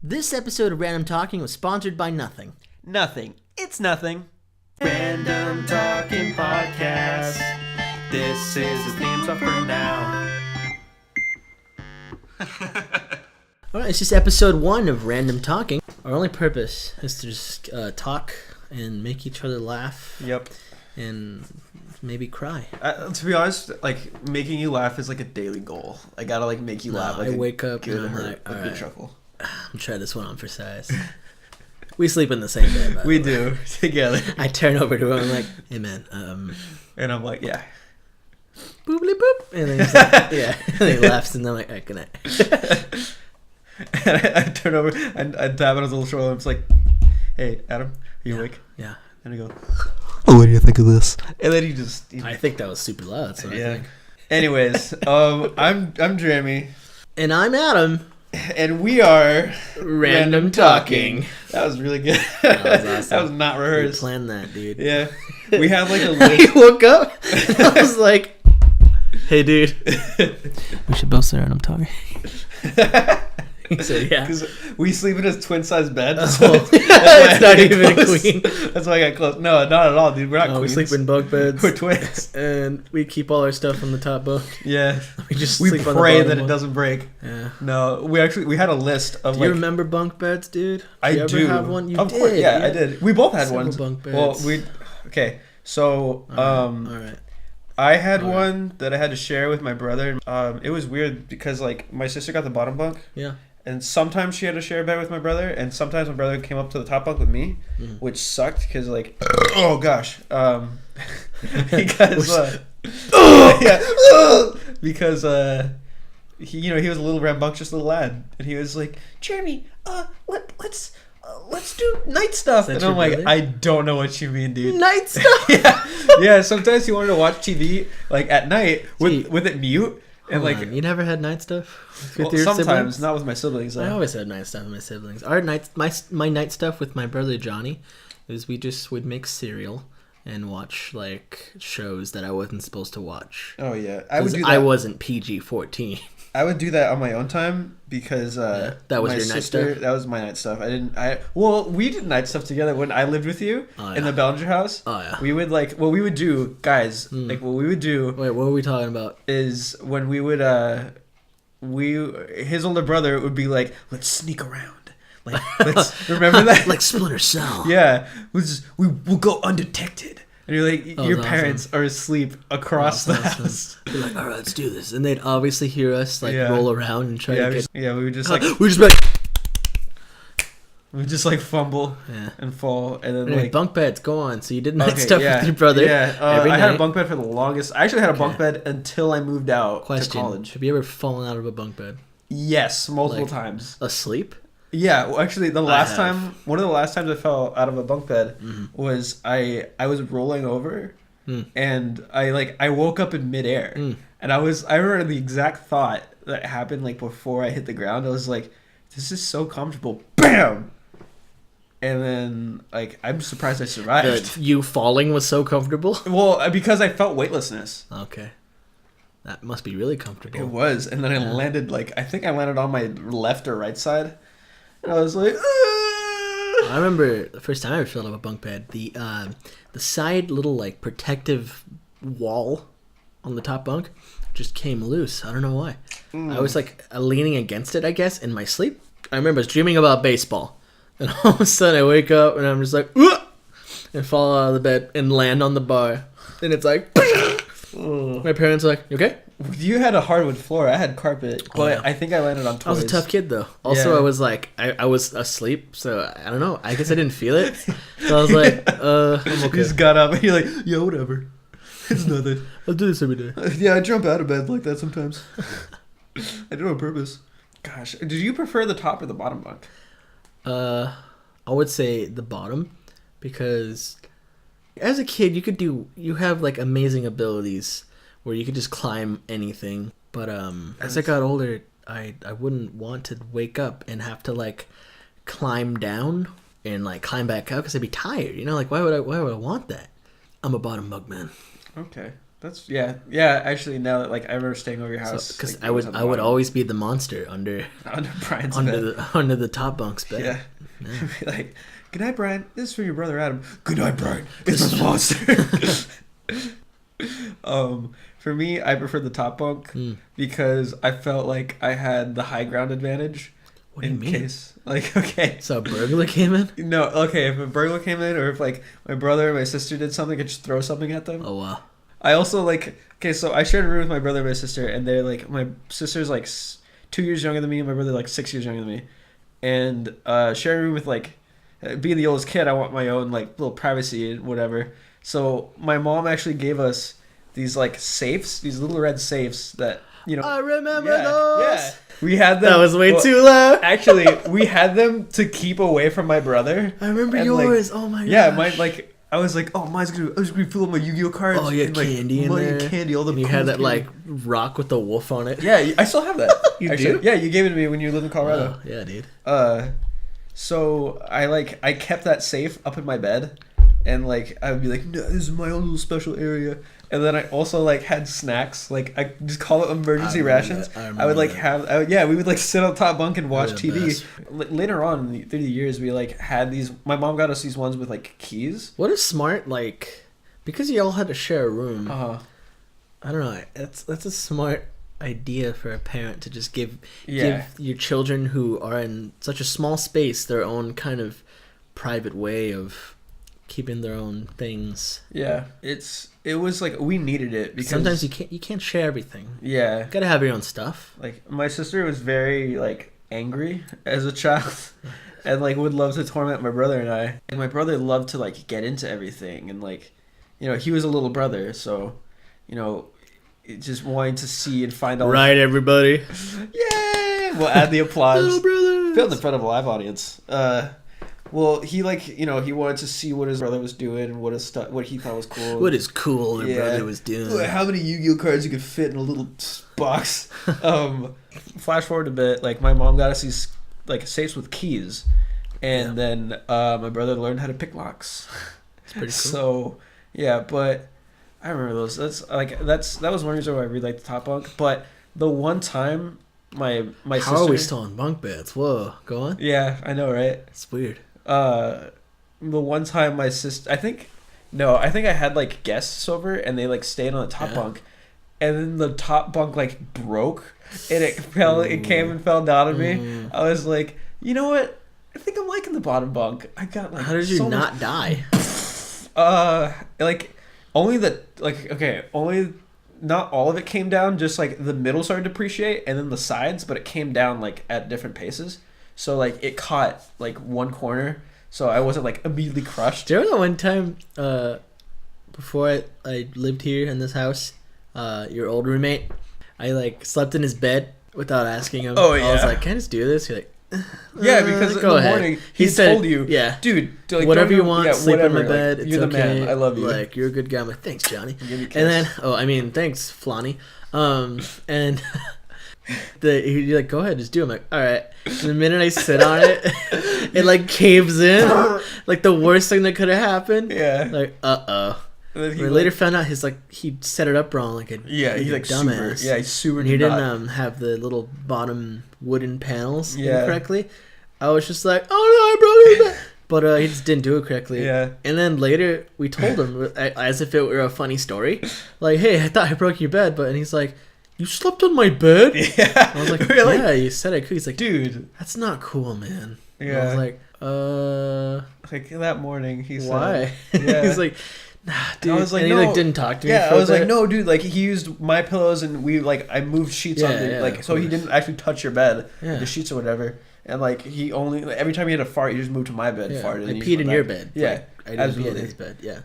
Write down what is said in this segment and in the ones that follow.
This episode of Random Talking was sponsored by nothing. Nothing. It's nothing. Random Talking Podcast. This is the theme song for now. Alright, it's just episode 1 of Random Talking. Our only purpose is to just talk and make each other laugh. Yep. And maybe cry. To be honest, like, making you laugh is like a daily goal. I gotta, like, make you laugh. Like, I wake up and I'm like, a good chuckle. I'm trying this one on for size. We sleep in the same bed, by the way. We do, together. I turn over to him, I'm like, hey man, and I'm like, yeah. Boobly boop. And then he's like, yeah. And he laughs and I'm like, alright, good night. And I turn over and I tap on his little shoulder and I'm just like, hey, Adam, are you awake? Yeah. And I go, oh, what do you think of this? And then he I think that was super loud, so yeah. I think. Anyways, I'm Jeremy. And I'm Adam. And we are Random Talking. That was really good. That was awesome. That was not rehearsed. We planned that, dude. Yeah. We have like a I list. woke up and I was like, hey, dude. We should both say Random Talking. He said, yeah. Because we sleep in his twin-sized bed. Oh. So It's not even a queen. That's why I got close. No, not at all, dude. We're not We queens. sleep in bunk beds. We're twins. And we keep all our stuff on the top bunk. Yeah. We just We sleep on the pray bottom that it one. doesn't break. Yeah. No, we had a list of Do like. you remember bunk beds, dude? I you do. ever have one? You of did. course, yeah, I did. We both had Several ones. bunk beds. Well, okay. So, all right. I had All one that I had to share with my brother. It was weird because like my sister got the bottom bunk. Yeah. And sometimes she had to share a bed with my brother, and sometimes my brother came up to the top bunk with me, which sucked because like, oh gosh, because yeah, because he was a little rambunctious little lad, and he was like, Jeremy, let's do night stuff, and I'm like, brother? I don't know what you mean, dude. Night stuff. yeah. Sometimes he wanted to watch TV like at night with it mute. And Hold like on. You never had night stuff with well, your sometimes siblings? not with my siblings. I always had night stuff with my siblings. Our my night stuff with my brother Johnny is we just would make cereal and watch like shows that I wasn't supposed to watch. Oh yeah, I would do that. I wasn't PG-14. I would do that on my own time because that was my your night sister, stuff? That was my night stuff. We did night stuff together when I lived with you in the Bellinger house. Oh yeah. We would like what we would do, guys. Like what we would do. Wait, what were we talking about? Is when we would his older brother would be like, let's sneak around. Like let's remember that like Splinter Cell. Yeah, we'll go undetected. And you're like, your awesome. parents are asleep across the house. We're like, all right, let's do this, and they'd obviously hear us like roll around and try to get. We would just like we just be like, we just like fumble and fall, and then anyway, like bunk beds. Go on. So you did night stuff with your brother. Yeah, every I night. had a bunk bed for the longest. I actually had a bunk bed until I moved out to college. Have you ever fallen out of a bunk bed? Yes, multiple times. Asleep? Yeah, well, actually, one of the last times I fell out of a bunk bed was I was rolling over, and I woke up in midair, and I remember the exact thought that happened like before I hit the ground. I was like, "This is so comfortable." Bam. And then, like, I'm surprised I survived. You falling was so comfortable? Well, because I felt weightlessness. Okay. That must be really comfortable. It was. And then I landed, I think I landed on my left or right side. And I was like, ah! I remember the first time I ever fell out of a bunk bed, the side little, like, protective wall on the top bunk just came loose. I don't know why. I was, like, leaning against it, I guess, in my sleep. I remember I was dreaming about baseball. And all of a sudden I wake up and I'm just like, "Ugh!" and fall out of the bed and land on the bar. And it's like, my parents are like, you okay? You had a hardwood floor. I had carpet. But I think I landed on toys. I was a tough kid, though. Also, Yeah. I was like, I was asleep, so I don't know. I guess I didn't feel it. So I was like, I'm You okay. just got up and you're like, yeah, whatever. It's nothing. I'll do this every day. Yeah, I jump out of bed like that sometimes. I do it on purpose. Gosh, did you prefer the top or the bottom bunk? I would say the bottom, because as a kid you have like amazing abilities where you could just climb anything. But as I got older, I wouldn't want to wake up and have to like climb down and like climb back out because I'd be tired. You know, like why would I want that? I'm a bottom bunk man. Okay. That's Actually, now that like I remember staying over your house, because like, I would always be the monster under Brian's under bed. under the top bunk's bed. Yeah. Be like, good night, Brian. This is for your brother Adam. Good night, Brian. It's a monster. For me, I prefer the top bunk because I felt like I had the high ground advantage. What do you mean? Case, like, okay. So a burglar came in? No, okay. If a burglar came in, or if like my brother or my sister did something, I could just throw something at them. Oh wow. I also like. Okay, so I shared a room with my brother and my sister, and they're like, my sister's like 2 years younger than me, and my brother like 6 years younger than me, and sharing a room with like, being the oldest kid, I want my own like little privacy and whatever. So my mom actually gave us these like safes, these little red safes that, you know. I remember those. Yeah. We had them. That was way too loud. Actually, we had them to keep away from my brother. I remember and, yours. Like, oh my god. Yeah, I was like, oh, I was gonna fill up my Yu-Gi-Oh cards. Oh, you had and, candy in money there. And candy, all the. And you had that like rock with the wolf on it. Yeah, I still have that. You actually. do? Yeah, you gave it to me when you lived in Colorado. Oh, yeah, dude. So I kept that safe up in my bed, and like I would be like, no, this is my own little special area. And then I also like had snacks, like I just call it emergency rations. I would like we would like sit on top bunk and watch TV. Later on through the years, we like had these. My mom got us these ones with like keys. What is smart, like, because you all had to share a room. I don't know. That's a smart idea for a parent to just give your children who are in such a small space their own kind of private way of keeping their own things. Yeah, it was like we needed it because sometimes you can't share everything. Yeah, you gotta have your own stuff. Like my sister was very like angry as a child, and like would love to torment my brother and I. And my brother loved to like get into everything, and like, you know, he was a little brother, so, you know, just wanting to see and find all. Right, everybody. Yay! We'll add the applause. Little brother. Filmed in front of a live audience. Well, he like, you know, he wanted to see what his brother was doing and what he thought was cool. What is cool their brother was doing. How many Yu-Gi-Oh cards you could fit in a little box. Flash forward a bit, like my mom got us these like safes with keys, and then my brother learned how to pick locks. It's pretty cool. So yeah, but I remember those. That was one reason why I really liked the top bunk. But the one time my sister. How are we still on bunk beds? Whoa, go on. Yeah, I know, right? It's weird. The one time my sister, I think I had like guests over and they like stayed on the top bunk, and then the top bunk like broke and it came and fell down on me. I was like, you know what? I think I'm liking the bottom bunk. I got like. How did you not die? Like only not all of it came down. Just like the middle started to depreciate and then the sides, but it came down like at different paces. So, like, it caught, like, one corner, so I wasn't, like, immediately crushed. Do you remember that one time, before I lived here in this house, your old roommate, I, like, slept in his bed without asking him. Oh, yeah. I was like, can I just do this? You're like, yeah, because in the morning, he told you, yeah, dude, like, whatever you want, sleep in my bed, like, it's you're the okay. man, I love you. Like, you're a good guy. I'm like, thanks, Johnny. Give me a kiss. And then, thanks, Flonnie. And... you're like, go ahead, just do it. I'm like, all right. And the minute I sit on it, it like caves in. Like the worst thing that could have happened. Yeah. Like, uh-oh. We later found out he set it up wrong, like a he's like dumbass. He's super. And he didn't have the little bottom wooden panels correctly. I was just like, oh no, I broke it. But he just didn't do it correctly. Yeah. And then later we told him as if it were a funny story, like, hey, I thought I broke your bed, and he's like, you slept on my bed? Yeah. I was like, really? Yeah, you said I could. He's like, dude, that's not cool, man. Yeah. And I was like, like that morning he said, why? Yeah. He's like, nah, dude. I was like, and no. He like didn't talk to me. Yeah, for I was a bit. like, no, dude. Like he used my pillows and I moved sheets on the like, so he didn't actually touch your bed, with the sheets or whatever. And like he only every time he had a fart, he just moved to my bed, and farted. I peed in your bed. Yeah, I didn't pee in his bed. Yeah.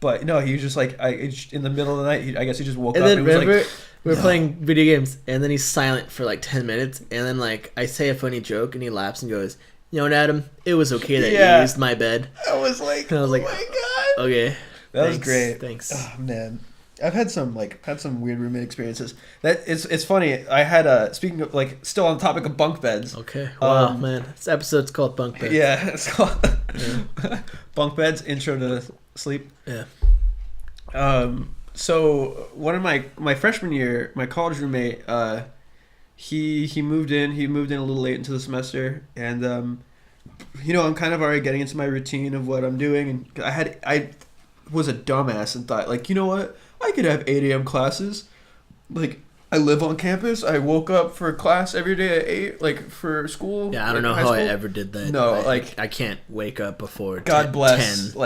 But no, he was just like in the middle of the night. I guess he just woke and up. Then and was remember, like, we were playing video games, and then he's silent for like 10 minutes, and then like I say a funny joke, and he laughs and goes, "You know what, Adam? It was okay that you used my bed." I was like, oh my god, okay, that was great. Thanks. Oh man, I've had some weird roommate experiences. That it's funny. I had speaking of like still on the topic of bunk beds. Okay. Wow, man, this episode's called Bunk Beds. Yeah, it's called Bunk Beds Intro to Sleep. Yeah. So one of my freshman year, my college roommate, he moved in. He moved in a little late into the semester, and I'm kind of already getting into my routine of what I'm doing. And I was a dumbass and thought, like, you know what, I could have 8 a.m. classes. Like, I live on campus. I woke up for class every day at 8, like, for school. Yeah, I don't know how I ever did that. No, I can't wake up before God bless, 10.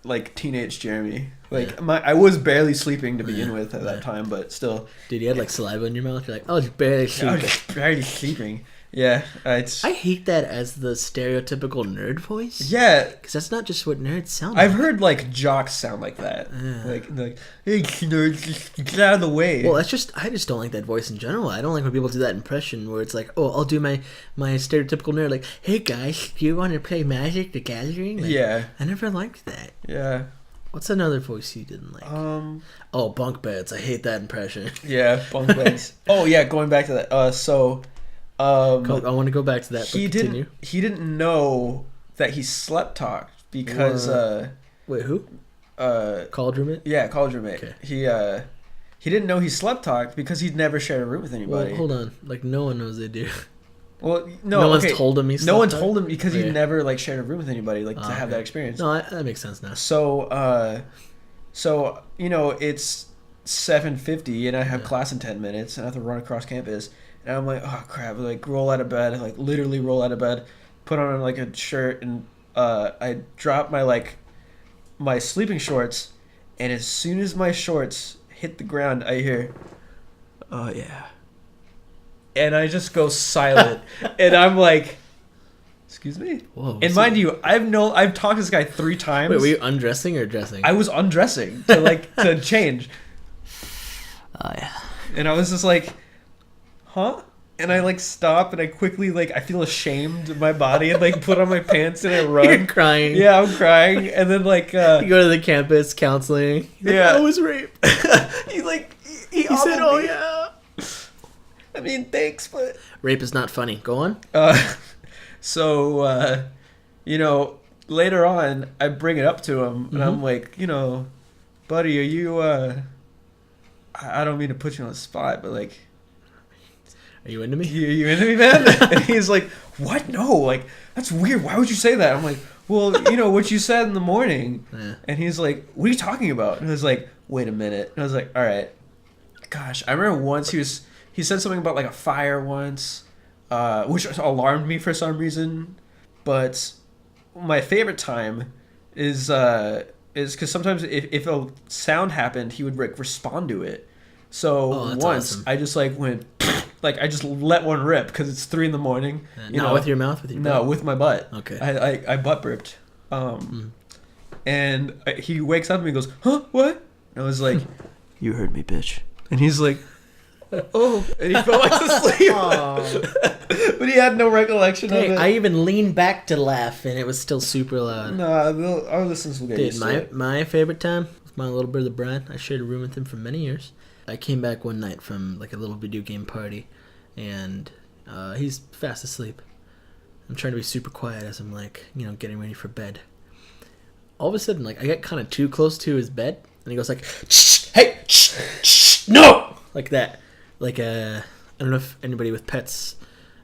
like teenage Jeremy. Like, I was barely sleeping to begin with at that time, but still. Dude, you had, like, saliva in your mouth? You're like, oh, it's barely sleeping. I was barely sleeping. Yeah. I hate that as the stereotypical nerd voice. Yeah. Because that's not just what nerds sound like. I've heard, like, jocks sound like that. Yeah. Like, hey, nerds, just get out of the way. Well, I just don't like that voice in general. I don't like when people do that impression where it's like, oh, I'll do my stereotypical nerd, like, hey, guys, do you want to play Magic the Gathering? Like, yeah. I never liked that. Yeah. What's another voice you didn't like? Oh, bunk beds. I hate that impression. Yeah, bunk beds. Oh, yeah, going back to that. I want to go back to that. He didn't know that he slept talked because wait, who? College roommate? Yeah, college roommate. Okay. He didn't know he slept talked because he'd never shared a room with anybody. Well, hold on. Like, no one knows they do. Well, no one's told him he slept No one talked? told him because he never, like, shared a room with anybody, like, to have that experience. No, that makes sense now. So it's 7:50 and I have class in 10 minutes and I have to run across campus. And I'm like, oh, crap. Like, roll out of bed. Like, literally roll out of bed. Put on, like, a shirt. And I drop my sleeping shorts. And as soon as my shorts hit the ground, I hear, oh, yeah. And I just go silent. And I'm like, excuse me? Whoa, and mind you, I've talked to this guy 3 times. Wait, were you undressing or dressing? I was undressing to change. Oh, yeah. And I was just like, huh? And I, like, stop and I quickly, like, I feel ashamed of my body and, like, put on my pants and I run. You're crying. Yeah, I'm crying. And then, like, you go to the campus counseling. Yeah. I was raped. he said, oh, yeah. I mean, thanks, but... Rape is not funny. Go on. Later on, I bring it up to him and I'm like, buddy, are you, I don't mean to put you on the spot, but, like... Are you into me? You into me, man? And he's like, what? No, like, that's weird. Why would you say that? I'm like, well, what you said in the morning. Yeah. And he's like, what are you talking about? And I was like, wait a minute. And I was like, all right. Gosh, I remember once he said something about, like, a fire once, which alarmed me for some reason. But my favorite time is because sometimes if a sound happened, he would, like, respond to it. So once awesome. I just, like, went... Like, I just let one rip because it's 3 a.m. Not with your mouth? With your butt? No, with my butt. Okay. I butt burped. And he wakes up and he goes, huh? What? And I was like, you heard me, bitch. And he's like, oh. And he fell back to sleep. But he had no recollection of it. I even leaned back to laugh and it was still super loud. Nah, our listeners will get used to it. My favorite time with my little brother Brian. I shared a room with him for many years. I came back one night from, like, a little video game party, and he's fast asleep. I'm trying to be super quiet as I'm, like, getting ready for bed. All of a sudden, like, I get kind of too close to his bed, and he goes like, shh, hey, shh, shh, no! Like that. Like, I don't know if anybody with pets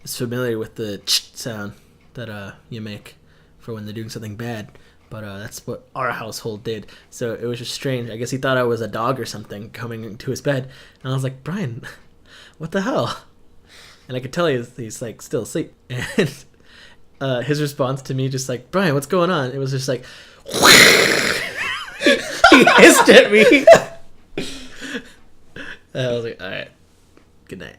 is familiar with the sound that you make for when they're doing something bad. But that's what our household did. So it was just strange. I guess he thought I was a dog or something coming into his bed. And I was like, Brian, what the hell? And I could tell he's like, still asleep. And his response to me just like, Brian, what's going on? It was just like, he hissed at me. And I was like, all right, good night.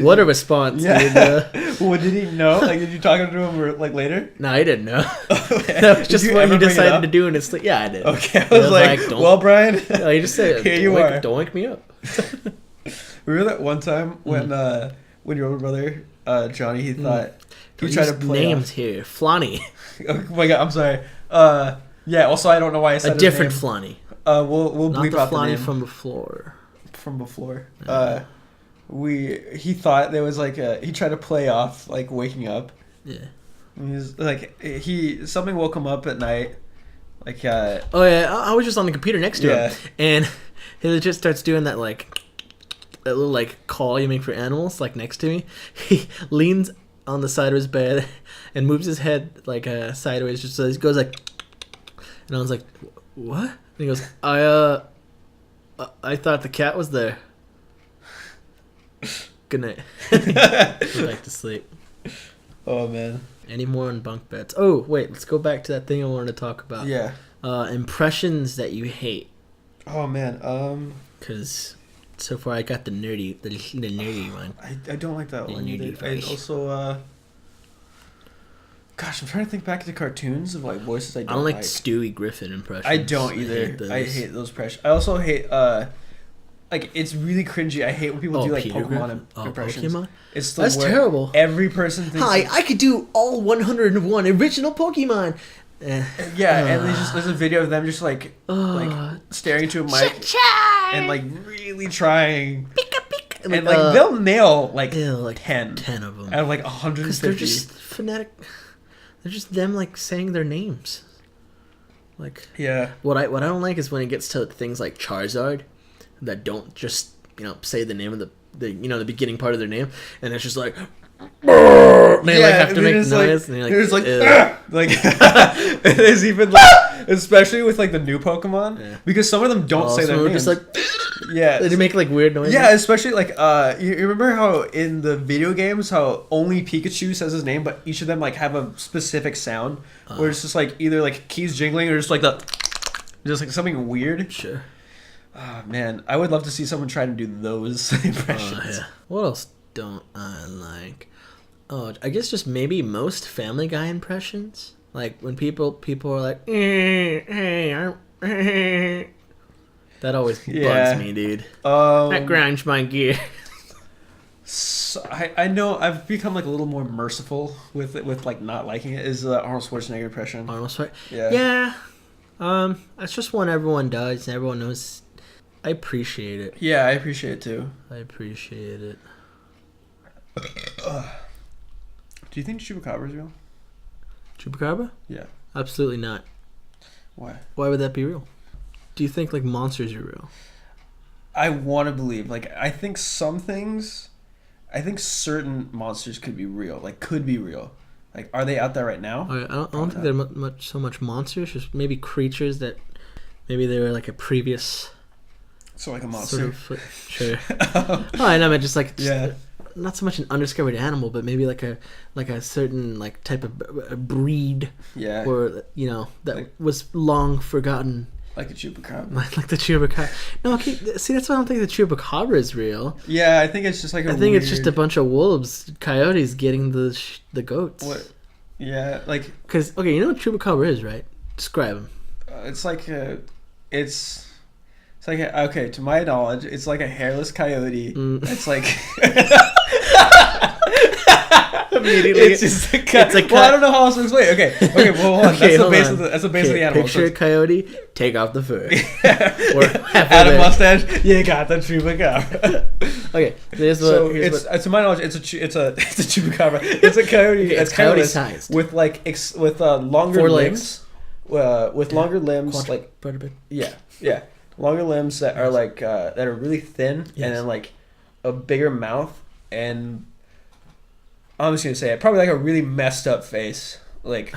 What a response. Yeah. Well, did he know? Like, did you talk to him, like, later? No, I didn't know. That was just what he decided to do in his sleep. Yeah, I did. Okay, I was like, well, Brian. No, he just said, here you are. Don't wake me up. Remember that one time when your older brother, Johnny, he thought he tried to play names off. here. Flonny. Oh my God, I'm sorry. Yeah, also, I don't know why I said a different Flonny. We'll bleep out the name. Not the Flonny from before. From before. He thought there was like he tried to play off like waking up. Yeah. He was like something woke him up at night, Like Oh yeah, I was just on the computer next to him, and he just starts doing that that little like call you make for animals, like next to me. He leans on the side of his bed and moves his head like sideways, just so he goes like, and I was like, what? And he goes, I thought the cat was there. Good night. Go back to sleep. Oh man. Any more on bunk beds? Oh wait, let's go back to that thing I wanted to talk about. Yeah. Impressions that you hate. Oh man. Because so far I got the nerdy one. I don't like that The one nerdy either. I voice. also gosh, I'm trying to think back to cartoons of like voices I don't like like. Stewie Griffin impressions. I don't either. I hate those impressions. I also hate like it's really cringy. I hate when people do like Peter Pokemon Griffin? impressions. Pokemon? It's the That's wor- terrible. Every person thinks Hi, I could do all 101 original Pokemon. yeah, and there's a video of them just like staring into a mic and like really trying. And like they'll nail like 10 of them out of like 150. because they're just phonetic. They're just them like saying their names. Like yeah. What I don't like is when it gets to things like Charizard that don't just say the name of the the beginning part of their name, and it's just like they like have to make noise, like, and they're just like "Ew." like there's even like especially with like the new Pokemon because some of them don't say their some are names. just like yeah, they make like weird noises. yeah, especially like you remember how in the video games how only Pikachu says his name, but each of them like have a specific sound where it's just like either like keys jingling or just like just like something weird. Sure. Oh man, I would love to see someone try to do those impressions. Yeah. What else don't I like? Oh, I guess just maybe most Family Guy impressions. Like when people are like, hey, that always bugs me, dude. That grinds my gear. So I know I've become like a little more merciful with like not liking it. Is Arnold Schwarzenegger impression? Arnold Schwarzenegger. Yeah. Yeah. That's just one everyone does, and everyone knows. I appreciate it. Yeah, I appreciate it too. I appreciate it. Do you think Chupacabra is real? Chupacabra? Yeah. Absolutely not. Why? Why would that be real? Do you think like monsters are real? I want to believe. Like I think some things. I think certain monsters could be real. Like could be real. Like are they out there right now? I don't think they're so much monsters. Just maybe creatures that maybe they were like a previous. So like a monster. Sort of, sure. I know, but just like yeah. Not so much an undiscovered animal, but maybe like a certain like type of a breed. Yeah. Or that like, was long forgotten. Like a chupacabra. Like the chupacabra. No, okay. See, that's why I don't think the chupacabra is real. Yeah, I think it's just like I think it's just a bunch of wolves, coyotes getting the goats. What? Yeah, like. Because okay, you know what chupacabra is, right? Describe them. It's like It's like okay, to my knowledge, it's like a hairless coyote. It's like immediately. It's just well, I don't know how else to explain. Okay, well, hold on. Okay, That's the base of the animal. Picture a coyote, take off the fur. Or add a mustache. You got the chupacabra. Okay, to my knowledge, it's a chupacabra. It's a coyote. Okay, it's coyote hairless sized with like with longer 4 limbs. With longer limbs, yeah. Longer limbs that are like that are really thin, and then like a bigger mouth, and I'm just gonna say it, probably like a really messed up face. Like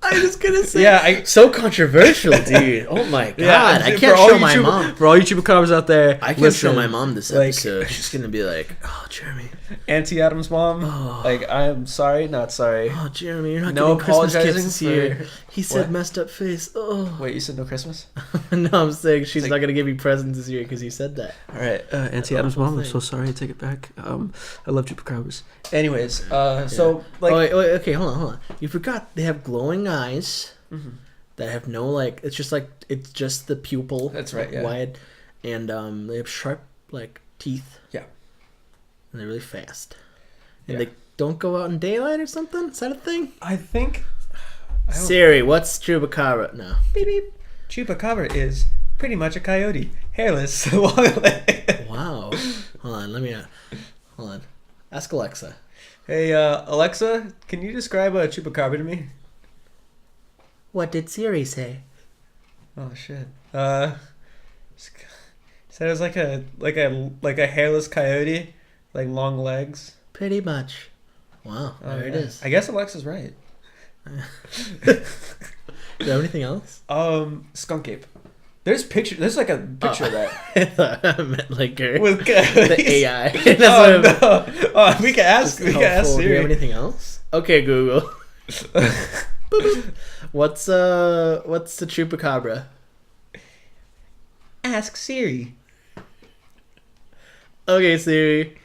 I was gonna say, so controversial, dude. Oh my god, I can't show my mom. For all you chupacabras out there, I can't show my mom this episode. Like, she's gonna be like, "Oh, Jeremy, Auntie Adam's mom." Oh. Like, I'm sorry, not sorry. Oh, Jeremy, you're not no getting Christmas apologizing gifts this year." for- He said, What? "Messed up face." Oh, Wait, you said no Christmas? no, I'm saying she's like- not gonna give me presents this year because you said that. All right, Auntie Adam's mom. I'm so sorry. I take it back. I love chupacabras. Anyways, so like, wait, okay, hold on. You forgot they have glowing eyes. Mm-hmm. That have no like it's just the pupil. That's right, yeah. Wide, and they have sharp like teeth. Yeah. And they're really fast. And they don't go out in daylight or something. Is that a thing? I think Siri, what's chupacabra? No. beep beep. Chupacabra is pretty much a coyote, hairless, long legs. Wow. Hold on. Hold on. Ask Alexa. Hey, Alexa, can you describe a chupacabra to me? What did Siri say? Oh shit. Said it was like a hairless coyote, like long legs. Pretty much. Wow, there it is. I guess Alexa's right. Do you have anything else? Skunk Ape. There's like a picture of that. I thought I meant like her. With the AI. No. Oh, we can ask Do you Siri. have anything else? Okay, Google. What's the Chupacabra? Ask Siri. Okay, Siri.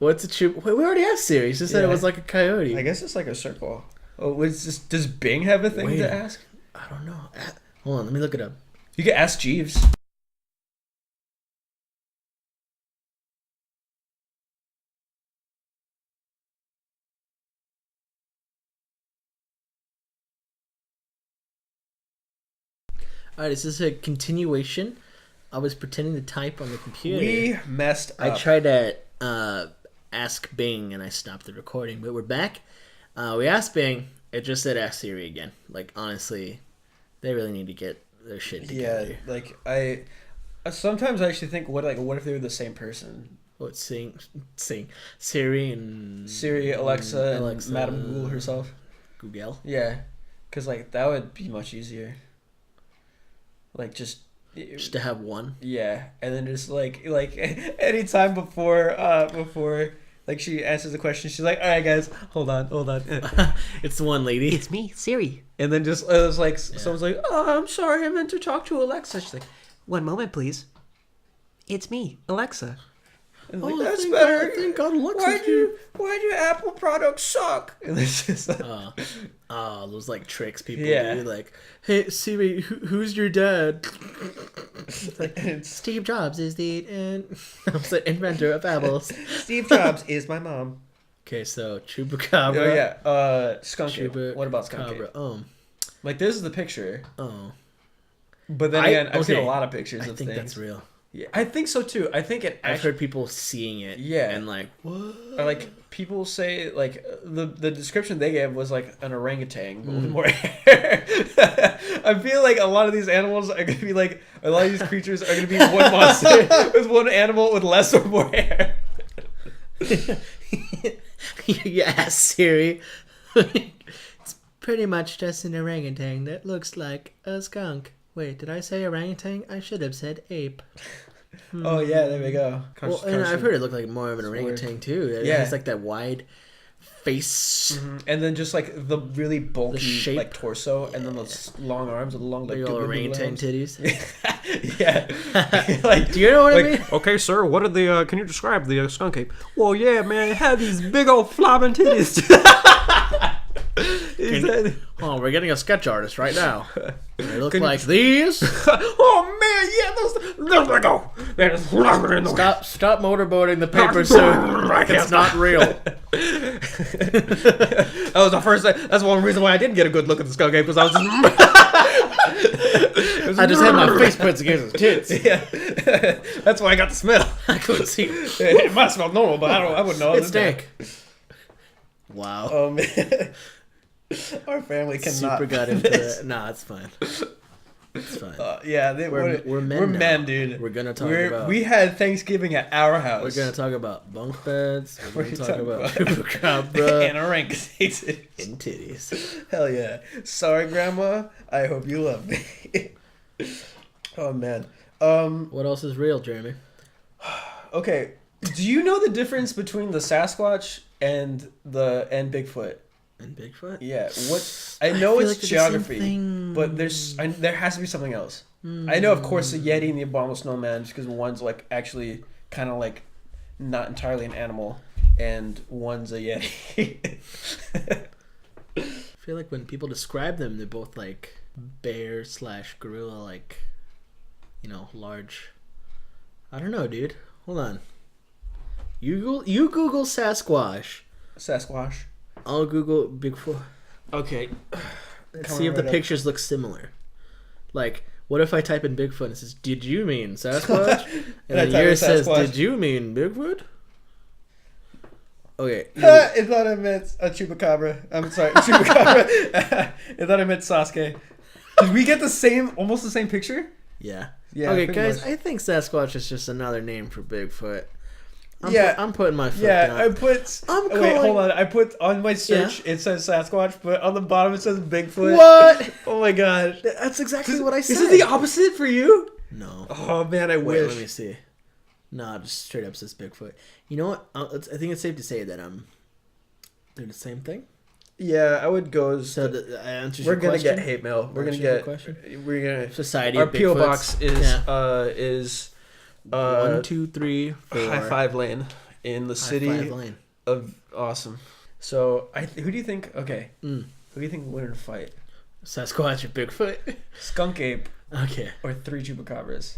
What's a Chup? Wait, we already asked Siri. She said it was like a coyote. I guess it's like a circle. Oh, does Bing have a thing to ask? I don't know. Hold on, let me look it up. You can ask Jeeves. Alright, is this a continuation? I was pretending to type on the computer. We messed up. I tried to ask Bing and I stopped the recording, but we're back. We asked Bing. It just said ask Siri again. Like, honestly, they really need to get their shit together. Yeah, like I sometimes I actually think what if they were the same person? What, sing Siri and Alexa, and Madam Google herself. Google. Yeah, because like that would be much easier. Like just to have one. Yeah, and then just like anytime before like she answers the question, she's like, all right guys, hold on. It's the one lady. It's me, Siri. And then just it was like someone's like, oh, I'm sorry, I meant to talk to Alexa. She's like, One moment, please. It's me, Alexa. and like, that's better. Thank God Alexa. Why do Apple products suck? And it's just like, those like tricks people Yeah. do. Like, hey Siri, who's your dad? it's like Steve Jobs is the inventor of apples. Steve Jobs is my mom. Okay, so Chupacabra. Oh yeah, Skunk Ape. What about Skunk Ape? Oh, Like this is the picture, but then again, I've seen a lot of pictures I of think things. that's real. Yeah, I think so too. I think it. I've heard people seeing it. Yeah. and like what? Or like people say, like the description they gave was like an orangutan but with more hair. I feel like a lot of these animals are gonna be like a lot of these creatures are gonna be one monster with one animal with less or more hair. Yeah, Siri. It's pretty much just an orangutan that looks like a skunk. Wait, did I say orangutan? I should have said ape. Oh yeah, there we go. Well, and I've heard it look like more of an orangutan too. Yeah. It has like that wide face. And then just like the really bulky shape. like torso, and then those long arms with the long like Like all orangutan titties. Yeah. Like, do you know what I mean? Okay, sir, what are the, can you describe the skunk ape? Well, yeah, man, it had these big old flopping titties. Oh, we're getting a sketch artist right now. They look like these. Oh, man, yeah, there they go. They're just flopping in the Stop motorboating the paper soon. It's not real. that was the first. That's one reason why I didn't get a good look at the skunk ape, because I was just. I just had my face put against his tits. Yeah, that's why I got the smell. I couldn't see. It might smell normal, but I wouldn't know. It stank. Wow. Oh man, our family cannot. Super got into it. Nah, it's fine. It's fine. Yeah, we're men. We're now. men, dude. We're gonna talk about. We had Thanksgiving at our house. We're gonna talk about bunk beds. We're gonna talk about Chupacabra and orangutans and titties. Hell yeah! Sorry, Grandma. I hope you love me. Oh man. What else is real, Jeremy? Okay. Do you know the difference between the Sasquatch and Bigfoot? And Bigfoot? Yeah. What? I know it's like geography, but there has to be something else. I know, of course, the Yeti and the Abominable Snowman, just because one's like actually kind of like not entirely an animal, and one's a Yeti. I feel like when people describe them, they're both like bear/gorilla, like, you know, large. I don't know, dude. Hold on. You Google Sasquatch. Sasquatch. I'll Google Bigfoot. Okay. Let's see if the pictures look similar. Like, what if I type in Bigfoot and it says, "Did you mean Sasquatch?" And then yours says, "Did you mean Bigfoot?" Okay. It thought I meant a Chupacabra. I'm sorry, Chupacabra. It thought I meant Sasuke. Did we get almost the same picture? Yeah. Yeah. Okay, pretty guys, much. I think Sasquatch is just another name for Bigfoot. I'm putting my foot Yeah, down. I put. I'm Wait, hold calling- on. I put on my search. It says Sasquatch, but on the bottom it says Bigfoot. What? Oh my god. That's exactly what I said. Is it the opposite for you? No. Oh man, I Wait, wish. let me see. Nah, just straight up says Bigfoot. You know what? I think it's safe to say that they're the same thing. Yeah, I would go. So the answers We're your gonna question? get hate mail. We're gonna Answers your get. question? We're gonna. Society. Our of PO Bigfoots. box is Yeah. 1, 2, 3, 4. High Five Lane in the city High Five Lane. of awesome. So who do you think? Okay, Mm. who do you think will win in a fight? Sasquatch or Bigfoot? Skunk Ape Okay. or 3 Chupacabras?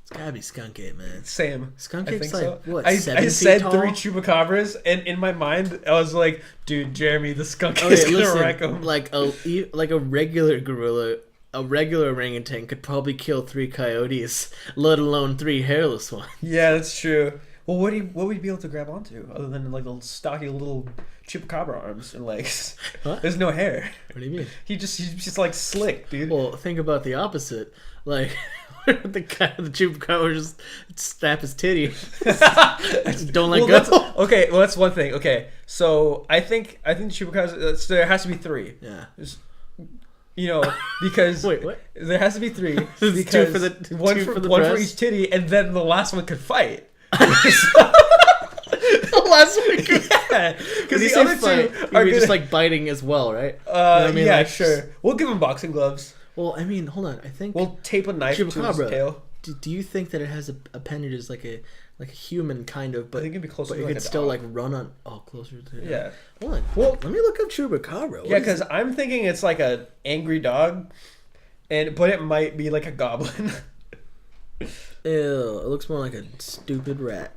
It's gotta be Skunk Ape, man. Same. Skunk I Ape's think like, so. what, I 7 feet said tall? 3 Chupacabras, and in my mind, I was like, dude, Jeremy, the skunk Okay, is gonna listen, wreck him. like a regular gorilla, a regular orangutan could probably kill 3 coyotes, let alone 3 hairless ones. Yeah, that's true. Well, what would you be able to grab onto other than like the stocky little chupacabra arms and legs? What? There's no hair. What do you mean? He's just like slick, dude. Well, think about the opposite. Like, the chupacabra just snap his titty. Don't let Well, go. Okay, well that's one thing. Okay, so I think chupacabras. There has to be 3. Yeah. You know, because Wait, what? there has to be 3 There's 2 because for the- one 2 for, for the one for breast? each titty, and then the last one could fight. The last week. Yeah, because the say other fight, 2 you'd are be good. just like biting as well, right? You know what I mean? Yeah, Like, sure. We'll give him boxing gloves. Well, I mean, hold on. I think We'll tape a knife to his Chupacabra. tail. Do you think that it has appendages like a human kind of, but I think it'd be closer but to it like could a still dog. like run on closer to Yeah. Hold on. Well- Let me look up Chupacabra. What Yeah, is because I'm thinking it's like a angry dog, but it might be like a goblin. it? Ew, it looks more like a stupid rat.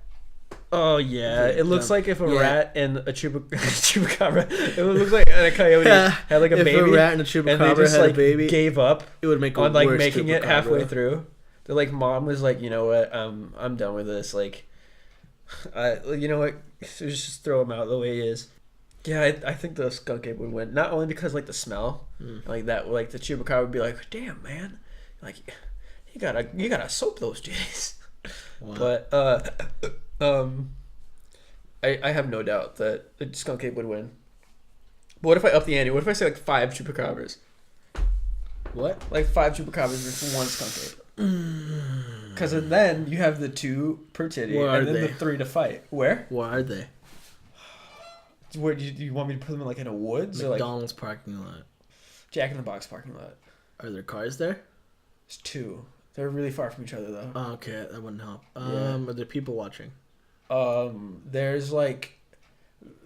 Oh yeah, Okay, it looks dumb. like if a Yeah. rat and a chupacabra. It looks like a coyote had like a if baby, a rat and a and chupacabra they just had like a baby, gave up it would make a on like worse making it chupacabra. halfway through. They're like, mom was like, you know what, I'm done with this. Like, you know what, just throw him out the way he is. Yeah, I think the skunk ape would win. Not only because like the smell, like that, like the chupacabra would be like, damn man, like you gotta soap those titties. Wow. But I have no doubt that the skunk ape would win. But what if I up the ante? What if I say like 5 chupacabras? What? Like 5 chupacabras versus 1 skunk ape. Because then you have the 2 per titty, Where are and then they? the 3 to fight. Where? Where are they? Where do you want me to put them in, like in a woods or like McDonald's parking lot. Jack in the Box parking lot? Are there cars there? There's 2. They're really far from each other though. Oh, okay, that wouldn't help. Yeah. Are there people watching?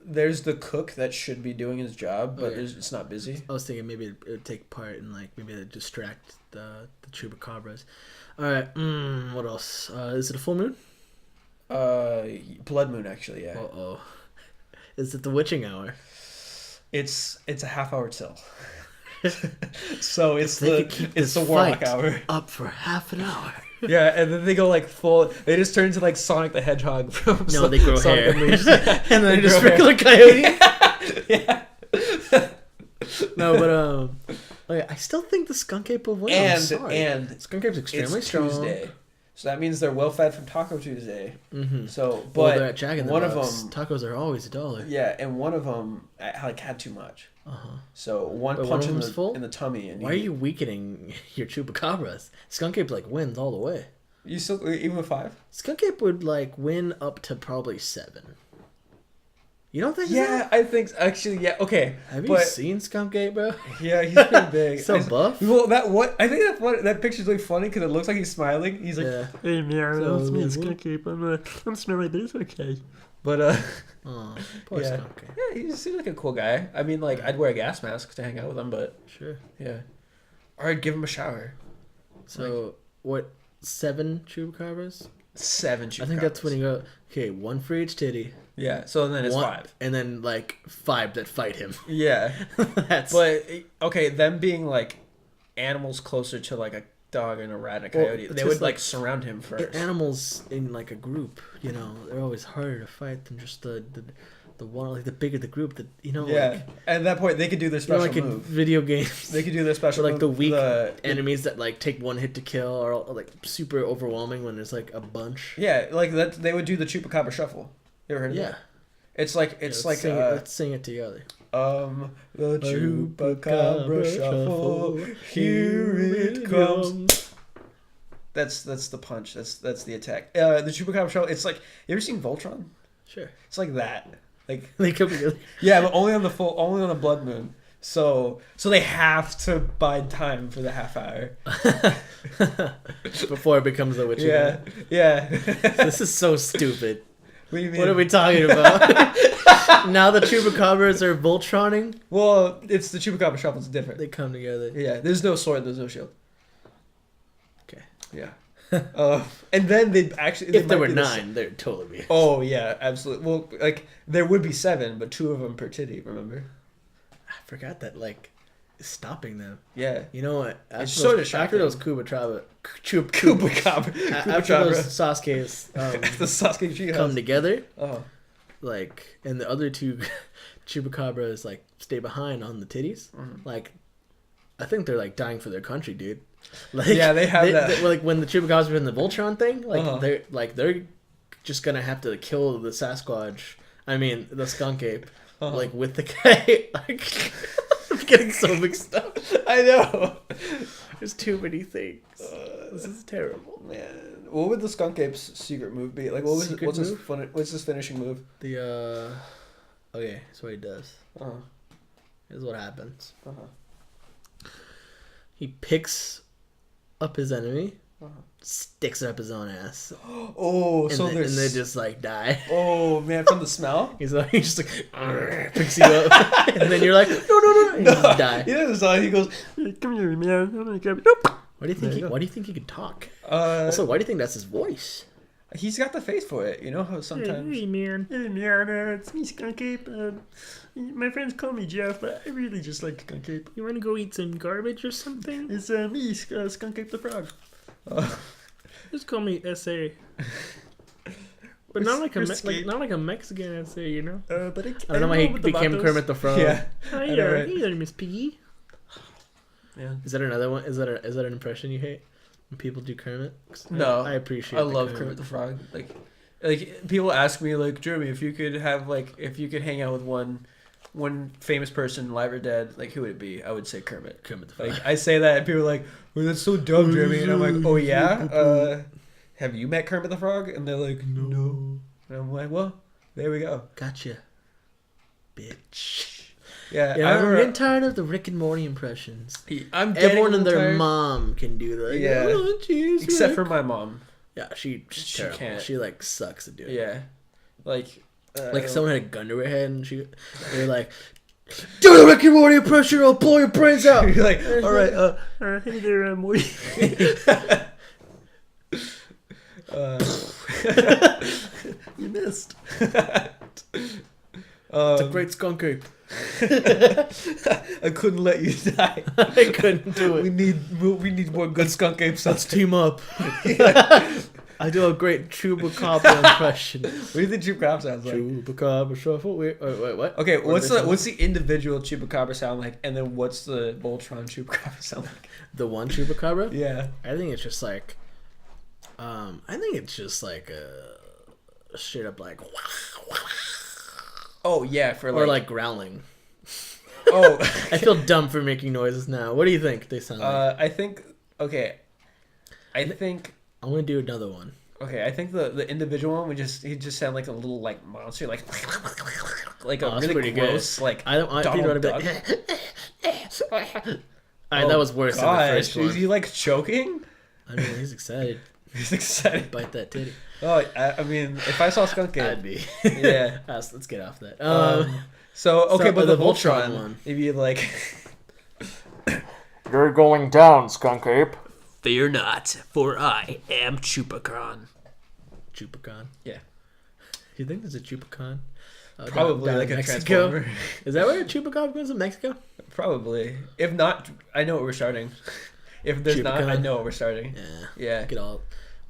There's the cook that should be doing his job, but Okay. it's not busy. I was thinking maybe it would take part in like maybe they distract the chupacabras. All right. What else? Is it a full moon? Blood moon actually, yeah. Uh oh. Is it the witching hour? It's a half hour till. So it's They the could keep it's this the warlock fight hour. up for half an hour. Yeah, and then they go like full. They just turn into like Sonic the Hedgehog from. No, they grow Sonic hair, Unleashed. and then They just grow hair. regular coyote. Yeah. No, but okay, I still think the skunk ape will win. I'm sorry. And skunk ape's extremely it's strong. Tuesday, so that means they're well fed from Taco Tuesday. Mm-hmm. So, Well, but they're at Jack in the one Box. of them, Tacos are always $1. yeah, and one of them like had too much. Uh-huh. So one Wait, one punch of in them's full? the tummy, and Why are you weakening your chupacabras? Skunk ape like wins all the way. You still even with 5? Skunk ape would like win up to probably 7. You don't think? Yeah, I think actually, yeah. Okay, Have you but seen Skunk Ape, bro? yeah, he's pretty big. So buff. Well, I think that picture's really funny because it looks like he's smiling. He's like, Yeah. "Hey, man, So, it's me, yeah, Skunk Ape. I'm smelling this, okay." But Oh, poor yeah, Skunk Ape. yeah, he seems like a cool guy. I mean, like, I'd wear a gas mask to hang out with him, but Sure. yeah, or I'd give him a shower. So what? 7 chupacabras? 7 chupacabras. I think that's when you go. Okay, 1 for each titty. Yeah, so then it's 5. and then like 5 that fight him. Yeah, That's but okay, them being like animals closer to like a dog and a rat and a Well, coyote, it's they just would like like- surround him first. animals in like a group. You know, they're always harder to fight than just The one, like the bigger the group, the Yeah. like, At that point, they could do their special like in move. video games. They could do their special or like move. the weak enemies that like take one hit to kill, or like super overwhelming when there's like a bunch. Yeah, like that. They would do the Chupacabra shuffle. You ever heard of that? It's like let's sing it together. The Chupacabra shuffle, here it comes. That's the punch. That's the attack. The Chupacabra shuffle. It's like, you ever seen Voltron? Sure. It's like that. Like They come together. yeah, but only on the blood moon. So they have to bide time for the half hour. Before it becomes the witch. Yeah, yeah. This is so stupid. What do you mean? What are we talking about? Now the Chupacabras are Voltroning. Well, it's the Chupacabra shuffle. It's different. They come together. Yeah, there's no sword. There's no shield. Okay. Yeah. And then they'd actually... If there were 9, there'd totally be. Oh, yeah, absolutely. Well, like, there would be 7, but 2 of them per titty, remember? I forgot that, like, stopping them. Yeah. You know what? It's sort of after shocking. those Chupacabra, Chupacabra. after those Sasuke's The Sasuke tree come together, Oh. like, and the other 2 Chupacabras, like, stay behind on the titties, like, I think they're, like, dying for their country, dude. Like, Yeah, they have that. Like, when the Chupacabras were in the Voltron thing, like, they're just gonna have to kill the Sasquatch, the Skunk Ape, like, with the guy, like... I'm getting so mixed up. I know. There's too many things. This is terrible. Man. What would the Skunk Ape's secret move be? Like, what's his finishing move? Okay, that's what he does. Here's what happens. He picks up his enemy, sticks it up his own ass. Oh, and they just like die. Oh man, from the smell? He's just like picks you up, and then you're like, no, and you just die. He doesn't. He goes, Come here, man. I'm gonna grab it. Why do you think? Why do you think he can talk? Also, why do you think that's his voice? He's got the face for it. You know how sometimes. Hey man, it's me, Skunk Ape. My friends call me Jeff, but I really just like Skunk Ape. You want to go eat some garbage or something? It's me, Skunk Ape the Frog. Just call me SA. But not like a Mexican SA, you know. But I don't know why he became Kermit the Frog. Yeah. Hi there, Miss Piggy. Yeah. Is that another one? Is that an impression you hate when people do Kermit? No, I appreciate. I love Kermit the Frog. Like people ask me like, Jeremy, if you could hang out with one famous person, live or dead, like who would it be? I would say Kermit. Kermit the Frog. Like I say that, and people are like, "Well, that's so dumb, Jeremy." And I'm like, "Oh yeah, have you met Kermit the Frog?" And they're like, "No." And I'm like, "Well, there we go." Gotcha, bitch. Yeah, I'm getting tired of the Rick and Morty impressions. Everyone and their mom can do that. Yeah, oh, geez, except Rick. for my mom. Yeah, she can't. She like sucks at doing it. Yeah, like someone had a gun to her head and they're like, do the Rick and Morty impression, I'll blow your brains out. You're like, all right, hey there, Morty. You missed. It's a great skunk ape. I couldn't let you die. I couldn't do it. We need more good skunk apes. Let's team up. I do a great Chupacabra impression. What do you think Chupacabra sounds like? Chupacabra shuffle. Wait, what? Okay, what's the individual Chupacabra sound like, and then what's the Voltron Chupacabra sound like? The one Chupacabra? Yeah, I think it's just like, a straight up like. Oh yeah, or like growling. Oh, I feel dumb for making noises now. What do you think they sound like? I think I'm gonna do another one. Okay, I think the individual one he just sound like a little like monster, like a really gross good. like I think Donald Duck. That was worse than the first one. Is he like choking? I mean, he's excited. He's excited. Bite that titty. Oh, I mean, if I saw Skunk Ape, I'd be. Yeah. Let's get off that. But the Voltron one, if you like, you're going down, Skunk Ape. Fear not, for I am Chupacabra. Chupacabra. Yeah. Do you think there's a Chupacabra? Probably down like a Mexico? Transformer. Is that where a Chupacabra goes in Mexico? Probably. If not, I know what we're starting. If there's not, I know what we're starting. Yeah. Get all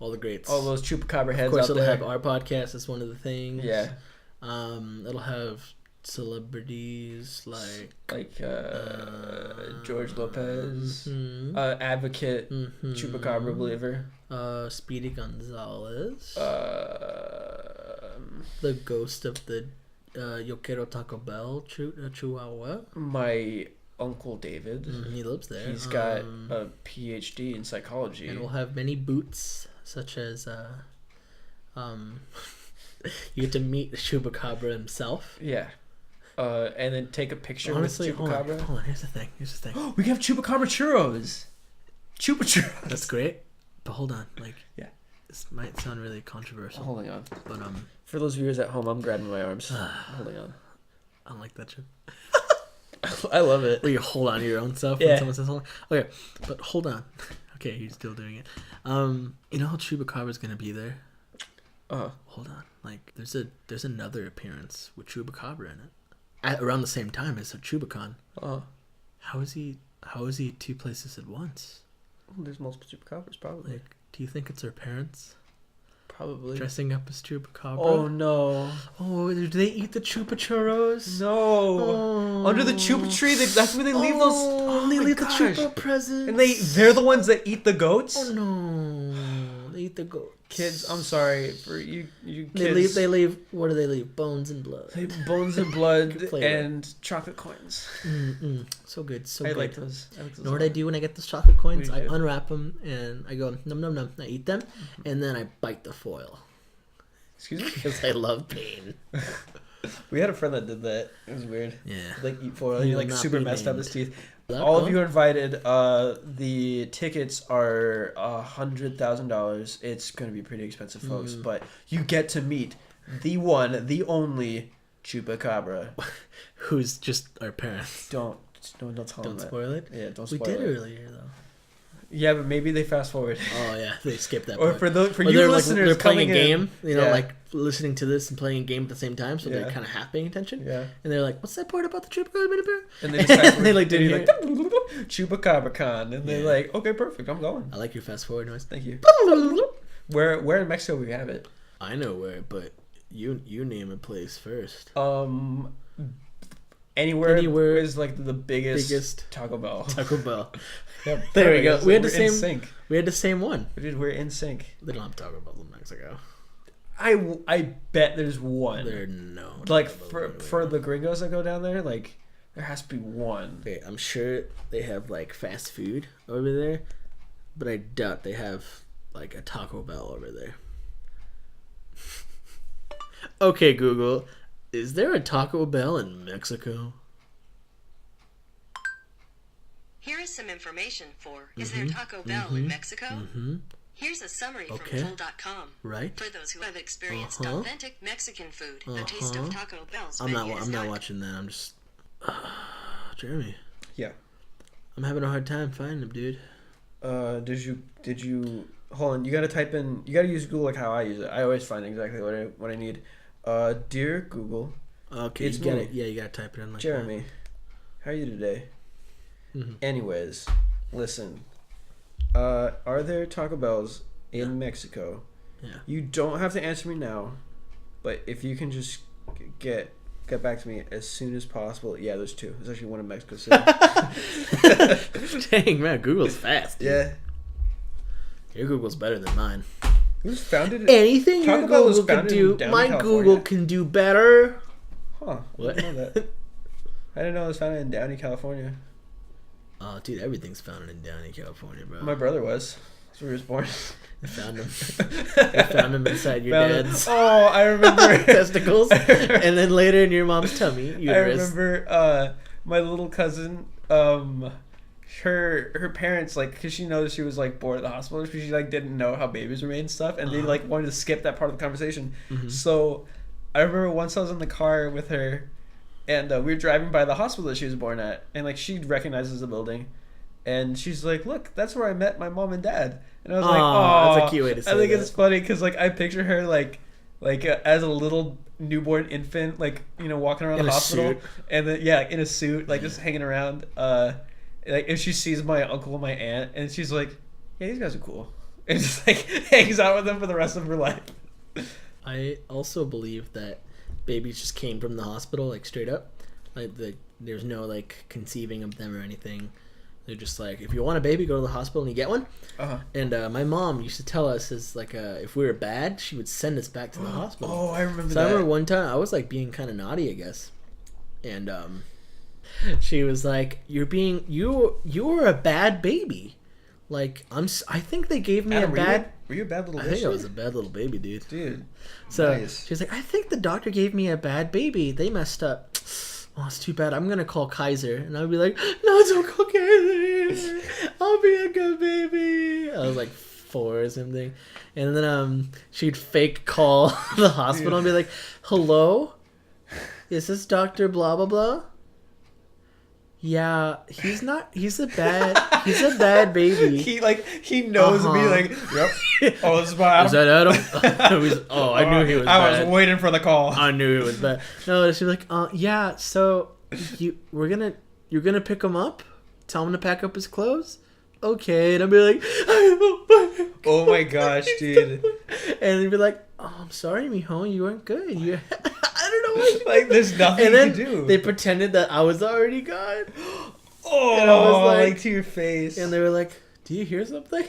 the greats. All those Chupacabra heads of course, out it'll there. have our podcast as one of the things. Yeah. It'll have celebrities like George Lopez, mhm, Advocate, mhm, Chupacabra believer, Speedy Gonzalez, um, the ghost of the Yo Quiero Taco Bell Chihuahua. my Uncle David. He lives there. He's got a PhD in psychology. And we'll have many boots, such as you get to meet Chupacabra himself. Yeah. And then take a picture Honestly, with Chupacabra. hold on. Here's the thing. We can have Chupacabra churros. Chupa churros. That's great, but hold on. Like, Yeah. this might sound really controversial, Holding on. but For those viewers at home, I'm grabbing my arms. Holding on. I don't like that shit. I love it. Where you hold on to your own stuff Yeah. when someone says hold on. Okay, but hold on. Okay, he's still doing it. You know how Chupacabra's gonna be there? Hold on. Like, there's another appearance with Chupacabra in it around the same time as a Chupacon. How is he 2 places at once? There's multiple Chupacabras, probably. Like, do you think it's their parents Probably. dressing up as Chupacabra? Oh, no. Oh, do they eat the Chupa churros? No. Oh. Under the Chupa tree, that's where they leave those. Oh, they my leave gosh. the Chupa presents. And they're the ones that eat the goats? Oh no, they eat the goats. Kids, I'm sorry for you kids. They leave. What do they leave? Bones and blood. They bones and blood Good flavor. and chocolate coins. So good, so I good. like those. You know what I do when I get those chocolate coins? What do I you do? unwrap them and I go num num num. I eat them and then I bite the foil Excuse me? because I love pain. We had a friend that did that. It was weird. Yeah. Like eat foil. He He will like not super be messed up named. his teeth. That All of fun? you are invited. The tickets are $100,000. It's gonna be pretty expensive, folks. But you get to meet the one, the only Chupacabra. Who's just our parents? Don't tell them Don't that. spoil it. Yeah, don't We spoil did it. earlier though. Yeah, but maybe they fast forward. Oh yeah, they skipped that. Or part. for you they're listeners, they're playing coming a game, in, you know, yeah. like listening to this and playing a game at the same time, so Yeah. they're kind of half paying attention. Yeah. And they're like, "What's that part about the Chupacabra?" And they just fast forward. They, like, didn't and you're like Chupacabra Con, and they're Yeah. like, okay, perfect, I'm going. I like your fast forward noise. Thank you. Where in Mexico we have it? I know where, but you name a place first. Anywhere is like the biggest Biggest Taco Bell. Taco Bell. Yep, There we go. perfect. We had the We're in same. sync. We had the same one. Dude, we're in sync. They don't have Taco Bell in Mexico. I bet there's one. There are no. Like Taco Bell for anywhere. the gringos that go down there, like there has to be one. Okay, I'm sure they have like fast food over there, but I doubt they have like a Taco Bell over there. Okay, Google, is there a Taco Bell in Mexico? Here is some information for Is there Taco Bell in Mexico? Here's a summary Okay. from Full.com. Right? For those who have experienced Uh-huh. authentic Mexican food, the taste of Taco Bell's I'm menu is not watching that. I'm just Jeremy. Yeah. I'm having a hard time finding them, dude. Did you hold on? You gotta type in. You gotta use Google like how I use it. I always find exactly what I need. Dear Google, Okay, It's you got me. it. Yeah, you gotta type it in like Jeremy, how are you today? Mhm. Anyways, listen. Are there Taco Bells in Mexico? Yeah. You don't have to answer me now, but if you can just get back to me as soon as possible. Yeah, there's two. There's actually one in Mexico City. that. Dang, man, Google's fast. Dude. Yeah. Your Google's better than mine. It was founded. Anything Taco your Bell was Google can founded do, in downtown my California. Google can do better. Huh. What? I didn't know that. I didn't know it was founded in Downey, California. Oh, dude, everything's founded in Downey, California, bro. My brother was. That's where he was born. I found him. I found him inside your Found it. dad's Oh, I remember. testicles, and then later in your mom's tummy, I uterus. remember my little cousin, her parents, like, because she knows she was, like, born at the hospital, because she, like, didn't know how babies were made and stuff, and they, like, wanted to skip that part of the conversation. So I remember once I was in the car with her, and we were driving by the hospital that she was born at, and, like, she recognizes the building, and she's like, look, that's where I met my mom and dad. And I was like, Aw, oh, that's a cute way to say I think that. it's funny, because, like, I picture her, like as a little newborn infant, like, you know, walking around In the a hospital, suit. and then, yeah, in a suit, like, just hanging around, like, if she sees my uncle and my aunt, and she's like, yeah, these guys are cool, and just, like, hangs out with them for the rest of her life. I also believe that babies just came from the hospital, like straight up. Like there's no like conceiving of them or anything. They're just like, if you want a baby, go to the hospital and you get one. And my mom used to tell us is like, if we were bad, she would send us back to the hospital. Oh, I remember so that. I remember one time I was like being kind of naughty, I guess, and she was like, you were a bad baby. Like I think they gave me Adam, a bad. Were you a bad little bitch? I think I was a bad little baby, dude. Dude. So nice. she was like, I think the doctor gave me a bad baby. They messed up. Oh, it's too bad. I'm gonna call Kaiser, and I'd be like, no, don't call Kaiser. I'll be a good baby. I was like 4 or something, and then she'd fake call the hospital and be like, hello, is this Doctor blah blah blah? Yeah, he's a bad baby. He knows me like, yep. Oh, this is my Adam. Is that Adam? I knew he was bad. I was waiting for the call. I knew he was bad. No, she was like, yeah, so you're gonna pick him up? Tell him to pack up his clothes? Okay. And I'd be like, oh my gosh, dude. And they'd be like, oh, I'm sorry, mijo, you weren't good. I don't know what like there's nothing and then to do. They pretended that I was already gone. Oh, and I was like to your face. And they were like, do you hear something?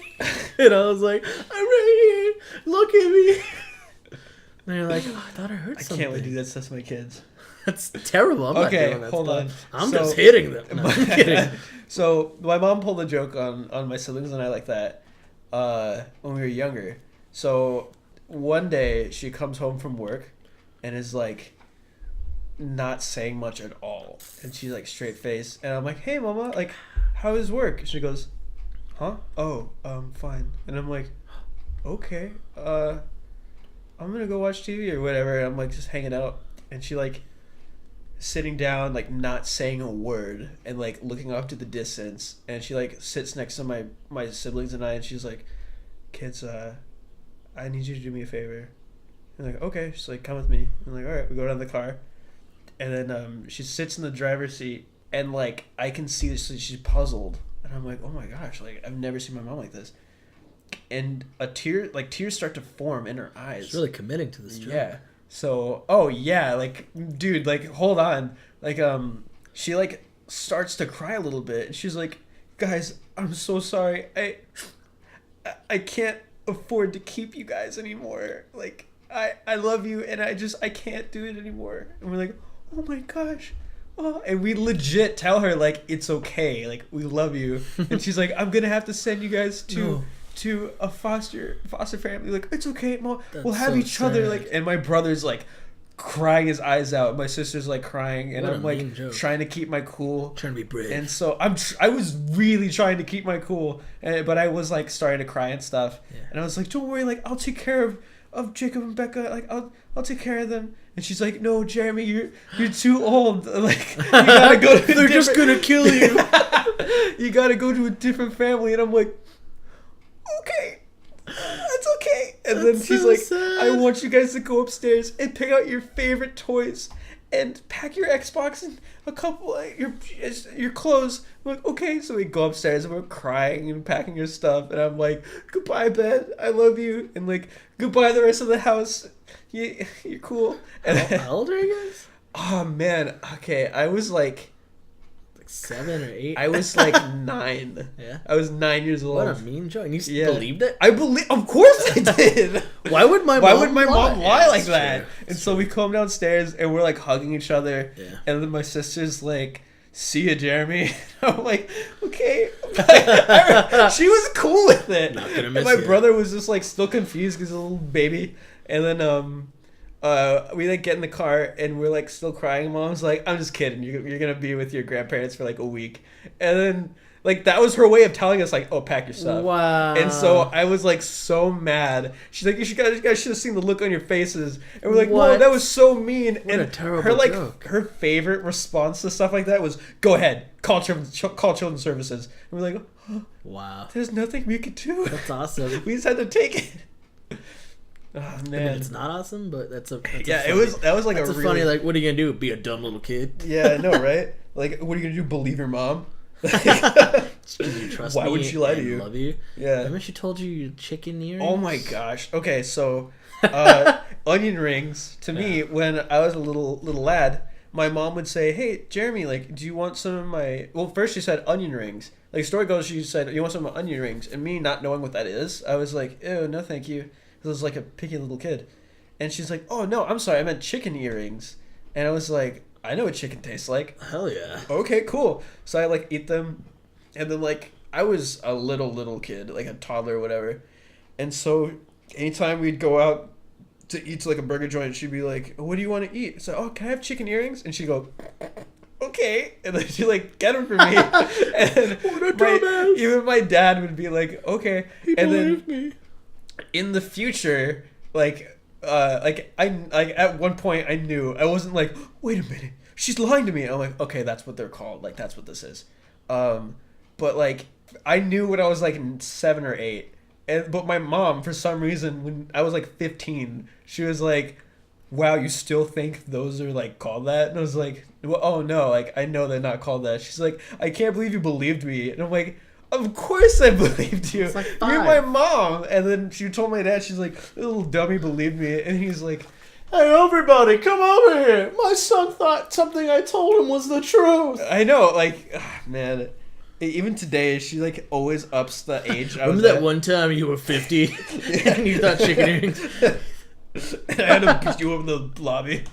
And I was like, I'm right here. Look at me. And they're like, oh, I thought I heard something. I can't wait to do that stuff to my kids. That's terrible. I'm okay, not doing that hold stuff. on. I'm just hitting them. No, I'm kidding. So my mom pulled a joke on my siblings and I like that when we were younger. So one day she comes home from work and is like not saying much at all, and she's like straight face, and I'm like, hey mama, like how is work? And she goes, huh? Oh, fine. And I'm like, okay, I'm gonna go watch TV or whatever. And I'm like just hanging out, and she like sitting down, like not saying a word and like looking off to the distance, and she like sits next to my siblings and I, and she's like, kids, I need you to do me a favor. And like, okay. She's like, come with me. I'm like, all right. We go down the car, and then she sits in the driver's seat, and like I can see that she's puzzled, and I'm like, oh my gosh, like I've never seen my mom like this. And tears start to form in her eyes. She's really committing to this job. Yeah. So, oh yeah, like dude, like hold on, like she like starts to cry a little bit, and she's like, guys, I'm so sorry. I can't afford to keep you guys anymore. Like I love you, and I can't do it anymore. And we're like, oh my gosh. Oh, and we legit tell her like it's okay, like we love you. And she's like, I'm gonna have to send you guys to a foster family. Like, it's okay, mom, we'll have so each other. sad. Like, and my brother's like crying his eyes out, my sister's like crying, and What a I'm like mean joke. trying to keep my cool, Trying to be brave. and so I was really trying to keep my cool, but I was like starting to cry and stuff. Yeah. And I was like, don't worry, like I'll take care of Jacob and Becca, like I'll take care of them. And she's like, no, Jeremy, you're too old, like you gotta go to They're just gonna kill you. you gotta go to a different family. And I'm like, okay, that's okay. And then That's she's so like, sad. I want you guys to go upstairs and pick out your favorite toys and pack your Xbox and a couple your clothes. I'm like, okay. So we go upstairs and we're crying and packing your stuff, and I'm like, goodbye bed, I love you, and like goodbye the rest of the house, you're cool. And How old are you guys? oh man, okay, I was like 7 or 8. I was like 9. Yeah. I was 9 years old. What a mean joke. And you Yeah. believed it? I believe, of course I did. Why would my Why mom would my mom lie? lie Yeah, like it's that? true. And so we come downstairs and we're like hugging each other. Yeah. And then my sister's like, see ya, Jeremy. I'm like, okay. She was cool with it. Not gonna And miss my you. brother was just like still confused because he's a little baby. And then we like get in the car and we're like still crying. Mom's like, I'm just kidding. You're gonna be with your grandparents for like a week. And then like that was her way of telling us like, oh, pack your stuff. Wow. And so I was like so mad. She's like, you guys should have seen the look on your faces. And we're like, whoa, What? that was so mean. What and a terrible her like joke. her favorite response to stuff like that was, go ahead, call children's services. And we're like, oh, Wow. there's nothing we could do. That's awesome. We just had to take it. Oh I mean, man. it's not awesome, but that's a Yeah, funny, that was like that's a a really funny, like, what are you gonna do? Be a dumb little kid? yeah, I know, right? Like, what are you gonna do? Believe your mom? Just 'cause you trust Why me would she lie to and you? love you? Yeah. Remember she told you chicken earrings? Oh my gosh. Okay, so Onion rings. To me, when I was a little lad, my mom would say, "Hey, Jeremy, like, do you want some of my?" Well, first she said onion rings. Like, the story goes, she said, "You want some of my onion rings?" And me not knowing what that is, I was like, "Ew, no, thank you." Because I was like a picky little kid. And she's like, "Oh no, I'm sorry, I meant chicken earrings." And I was like, "I know what chicken tastes like." Hell yeah. Okay, cool. So I like eat them, and then like I was a little kid, like a toddler or whatever, and so anytime we'd go out to eat to like a burger joint, she'd be like, "What do you want to eat?" So, "Oh, can I have chicken earrings?" And she'd go, "Okay," and then she'd like get them for me. And even my dad would be like, "Okay," and then in the future, like at one point I knew I wasn't like, "Wait a minute, she's lying to me." I'm like, "Okay, that's what they're called. Like that's what this is." But like I knew when I was like 7 or 8. But my mom, for some reason, when I was like 15, she was like, "Wow, you still think those are like called that?" And I was like, "Well, oh no, like I know they're not called that." She's like, "I can't believe you believed me." And I'm like, "Of course I believed you. Like You're my mom." And then she told my dad, she's like, "This little dummy believed me." And he's like, "Hey, everybody, come over here. My son thought something I told him was the truth." I know, like, man. Even today, she like always ups the age. Remember that one time you were 50 and you thought chicken earrings? And I had to beat you up in the lobby.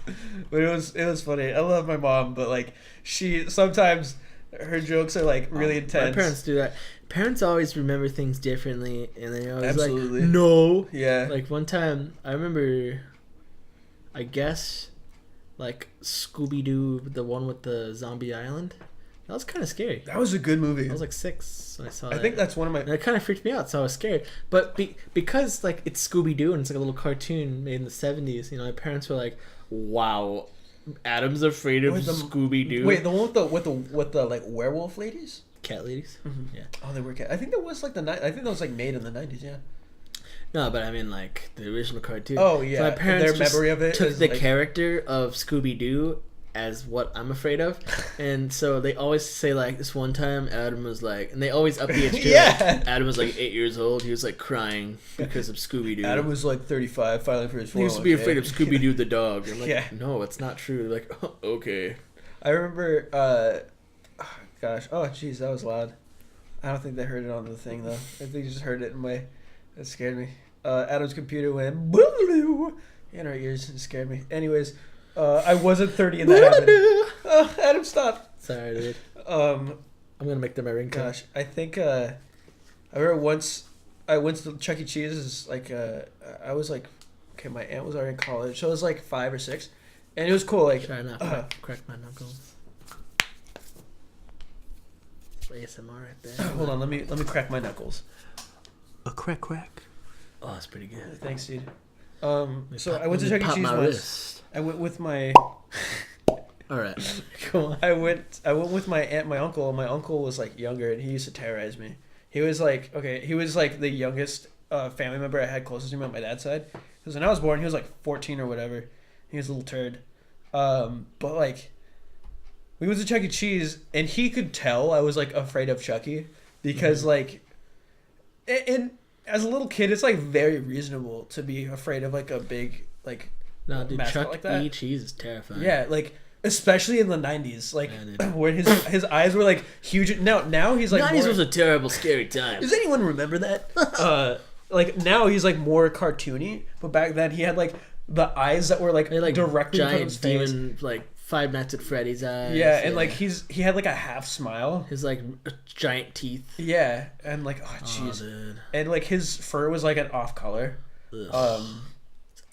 But it was funny. I love my mom, but like she sometimes her jokes are like really intense. My parents do that. Parents always remember things differently, and they're always Absolutely. like, "No." Yeah. Like one time, I remember, I guess, like Scooby-Doo, the one with the zombie island. That was kind of scary. That was a good movie. I was like 6 when I saw that. I think that's one of my... And it kind of freaked me out, so I was scared. But because like it's Scooby-Doo and it's like a little cartoon made in the 70s, you know, my parents were like, "Wow, Adam's afraid of Scooby-Doo." Wait, the one with the like werewolf ladies? Cat ladies? Mm-hmm. Yeah. Oh, they were cat. I think that was like I think that was like made in the 90s, yeah. No, but I mean like the original cartoon. Oh, yeah. So my parents Their memory of it took is, the like... character of Scooby-Doo as what I'm afraid of, and so they always say like this one time Adam was like, and they always up the age too. Yeah. Like, Adam was like 8 years old. He was like crying because of Scooby-Doo. Adam was like 35, filing for his 401k. He used to be afraid of Scooby-Doo the dog. I'm like, Yeah. No, it's not true. Like, oh, okay. I remember, gosh, oh jeez, that was loud. I don't think they heard it on the thing though. I think they just heard it in my. That scared me. Adam's computer went boo in our ears and scared me. Anyways, I wasn't 30 and that happened. Oh, Adam, stop. Sorry, dude. I'm gonna make them my ringtone. Gosh, I think I remember once I went to Chuck E. Cheese. Like I was like, okay, my aunt was already in college, so I was like 5 or 6, and it was cool. Like, try not crack my knuckles. ASMR right there. Hold on, let me crack my knuckles. A crack. Oh, that's pretty good. Thanks, dude. So I went to Chuck E. Cheese once. Wrist. I went with my. All right. Cool. I went with my aunt, and my uncle. And my uncle was like younger, and he used to terrorize me. He was like the youngest family member I had closest to me on my dad's side. Because when I was born, he was like 14 or whatever. He was a little turd. But like, we went to Chuck E. Cheese, and he could tell I was like afraid of Chucky because like, and as a little kid, it's like very reasonable to be afraid of like a big like. No, dude, mascot Chuck like that. E. Cheese is terrifying. Yeah, like especially in the 90s, like yeah, where his eyes were like huge. Now he's like 90s was a terrible, scary time. Does anyone remember that? Like now he's like more cartoony, but back then he had like the eyes that were like directly in front of his face. Demon, like Five Nights at Freddy's eyes. Yeah, and like he had like a half smile. His like giant teeth. Yeah, and like oh jeez, and like his fur was like an off color.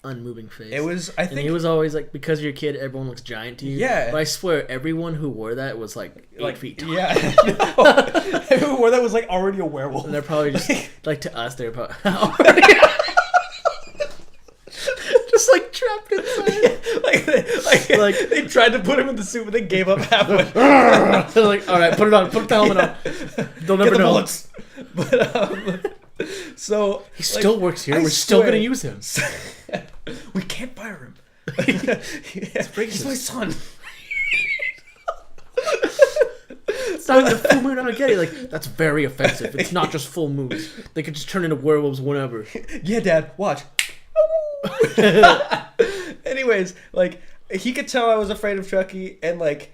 Unmoving face. It was. I think and he was always like, because you're a kid, everyone looks giant to you. Yeah, but I swear, everyone who wore that was like 8 feet tall. Yeah, everyone who wore that was like already a werewolf. And they're probably just like to us, they're probably just like trapped inside. Like they tried to put him in the suit, but they gave up halfway. They're like, all right, put it on, put the helmet on. They'll never know. Bullets. But so he still works here. I We're still gonna swear. use him. We can't fire him. He's my son. It's not even a full moon on Getty. Like, that's very offensive. It's not just full moons. They could just turn into werewolves whenever. Yeah, Dad. Watch. Anyways, like he could tell I was afraid of Chucky, and like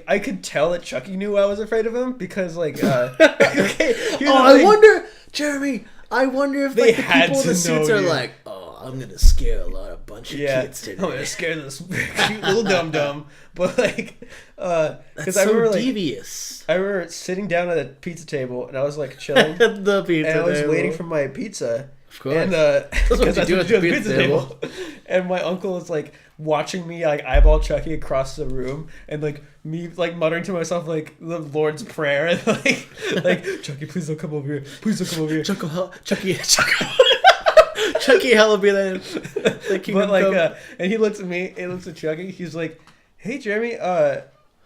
I could tell that Chucky knew I was afraid of him because okay, I wonder, Jeremy. I wonder if They like the had people in to the suits know are you. like, oh, I'm gonna scare a bunch of kids today. I'm gonna scare this cute little dum-dum. But like, That's because so I remember like devious. I remember sitting down at a pizza table and I was like chilling, The pizza and I was table. waiting for my pizza. Of course. And what because you do at the pizza table. And my uncle was like watching me like eyeball Chucky across the room, and like me like muttering to myself like the Lord's Prayer, and like Chucky, please don't come over here. Please don't come over here. Chucky, hella be there. But like, and he looks at me, and looks at Chucky. He's like, "Hey, Jeremy, are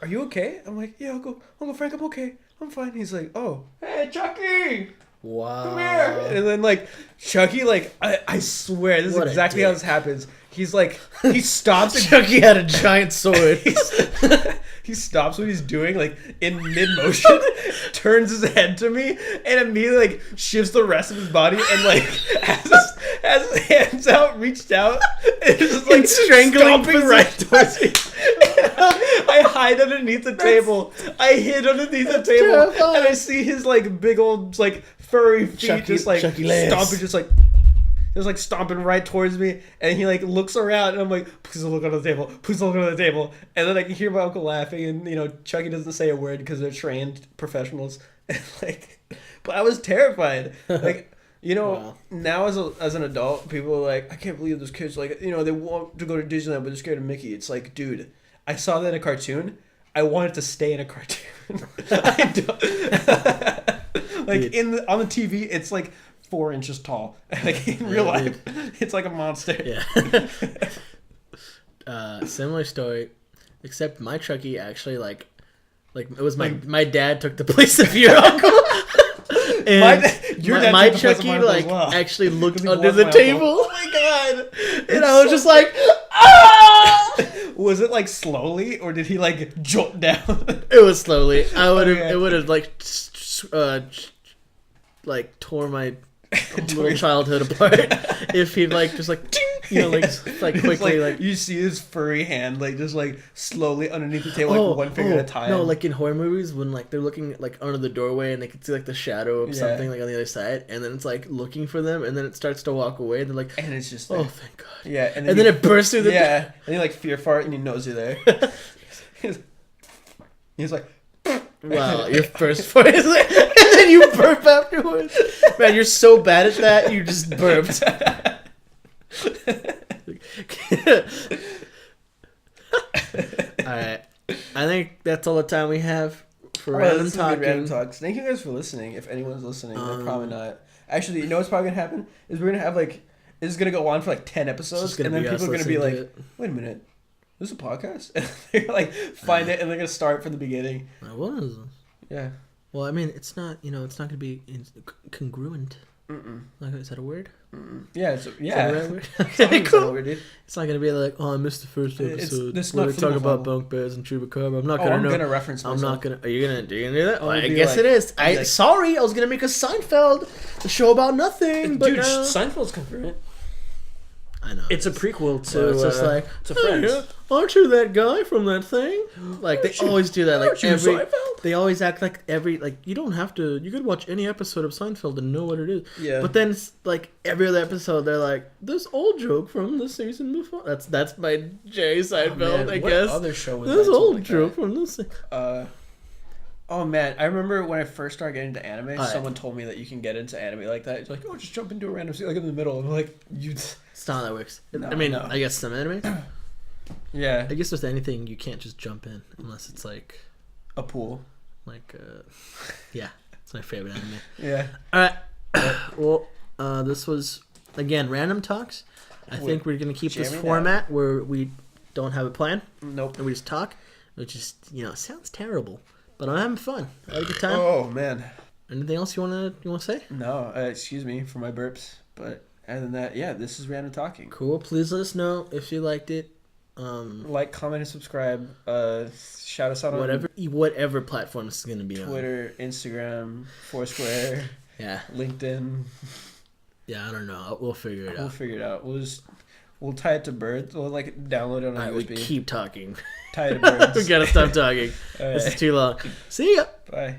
you okay?" I'm like, "Yeah, Uncle Frank, I'm okay. I'm fine." He's like, "Oh, hey, Chucky, wow. come here." And then like Chucky, like I swear, this What a is exactly how dick. this happens. He's like, he stops and Chucky had a giant sword. he stops what he's doing, like in mid motion, turns his head to me, and immediately like shifts the rest of his body, and like has his hands out, reached out, and just like strangling stomping right towards me. I hide underneath the table. I hid underneath the table, terrifying. and I see his like big old like furry feet just like Chucky Lance. stomping, just like stomping right towards me, and he like looks around, and I'm like, please don't look under the table, please don't look under the table. And then I can hear my uncle laughing, and Chucky doesn't say a word because they're trained professionals. And like, but I was terrified. Like, Wow. now as an adult, people are like, I can't believe those kids like, they want to go to Disneyland, but they're scared of Mickey. It's like, dude, I saw that in a cartoon. I wanted to stay in a cartoon. I don't, like on the TV, it's like 4 inches tall. Like in real life, it's like a monster. Yeah. Similar story, except my Chucky actually like it was my dad took the place of your uncle. And Your dad my took the place of Chucky my uncle like as well. actually looked 'Cause he under was the my table. uncle. Oh my god! And I was just like, ah! Was it like slowly, or did he like jolt down? It was slowly. Okay. It would have like tore my little childhood apart if he like just like ding, like quickly like you see his furry hand like just like slowly underneath the table, like one finger at a time. No, like in horror movies when like they're looking like under the doorway and they can see like the shadow of something like on the other side, and then it's like looking for them, and then it starts to walk away, and they're like, and it's just oh thank God. yeah, And then it bursts through the and you like fear fart and he knows you're there. He's like, wow, your first fart is like, and then you burp afterwards. Man, you're so bad at that, you just burped. Alright. I think that's all the time we have for random this is good random talking. talks. Thank you guys for listening. If anyone's listening, they're probably not. Actually, you know what's probably gonna happen is we're gonna have like this is gonna go on for like 10 episodes, and then people are gonna be like, "Wait a minute, this is a podcast?" And they're gonna like find it, and they're gonna start from the beginning. I was. Yeah. Well, I mean, it's not. It's not gonna be congruent. Like, is that a word? Yeah. Is that the right word? Okay, Okay, cool. dude. It's not gonna be like, oh, I missed the first episode. it's where not they talk Flannel about Flannel. bunk beds and Chupacabra. I'm not Oh, gonna I'm know. gonna reference I'm myself. not gonna. Are you gonna do that? I'm Well, gonna I be guess like- it is. I'll be like- Sorry, I was gonna make a Seinfeld, the show about nothing, but Dude, no. Seinfeld's congruent. I know. It's a prequel to. So it's just like, to "Hey, Friends. aren't you that guy from that thing? Like they always do that. Like Aren't you every, Seinfeld? they always act like you don't have to. You could watch any episode of Seinfeld and know what it is. Yeah. But then it's like every other episode, they're like, this old joke from the season before. That's my Jerry Seinfeld, Man, I what guess. other show was This that old like joke from this. Oh man, I remember when I first started getting into anime, Alright. someone told me that you can get into anime like that. It's like, oh, just jump into a random scene like in the middle. I'm like, you. It's not how that works. No, I mean, no. I guess some anime. Yeah, I guess with anything, you can't just jump in unless it's like, a pool. yeah, it's my favorite anime. Yeah. All right. Well, this was again random talks. I think we're gonna keep this Jeremy format where we don't have a plan Nope. and we just talk, which is sounds terrible, but I'm having fun. I had a good time. Oh man. Anything else you wanna say? No, excuse me for my burps, but other than that, yeah, this is random talking. Cool. Please let us know if you liked it. Like, comment, and subscribe. Shout us out Whatever platform this is gonna be on Twitter, Instagram, Foursquare, on. Yeah. LinkedIn. Yeah, I don't know. We'll figure it We'll out. figure it out. We'll tie it to birds. We'll like download it on All right, we USB. keep talking. Tie it to birds. We gotta stop talking. All This right. is too long. See ya. Bye.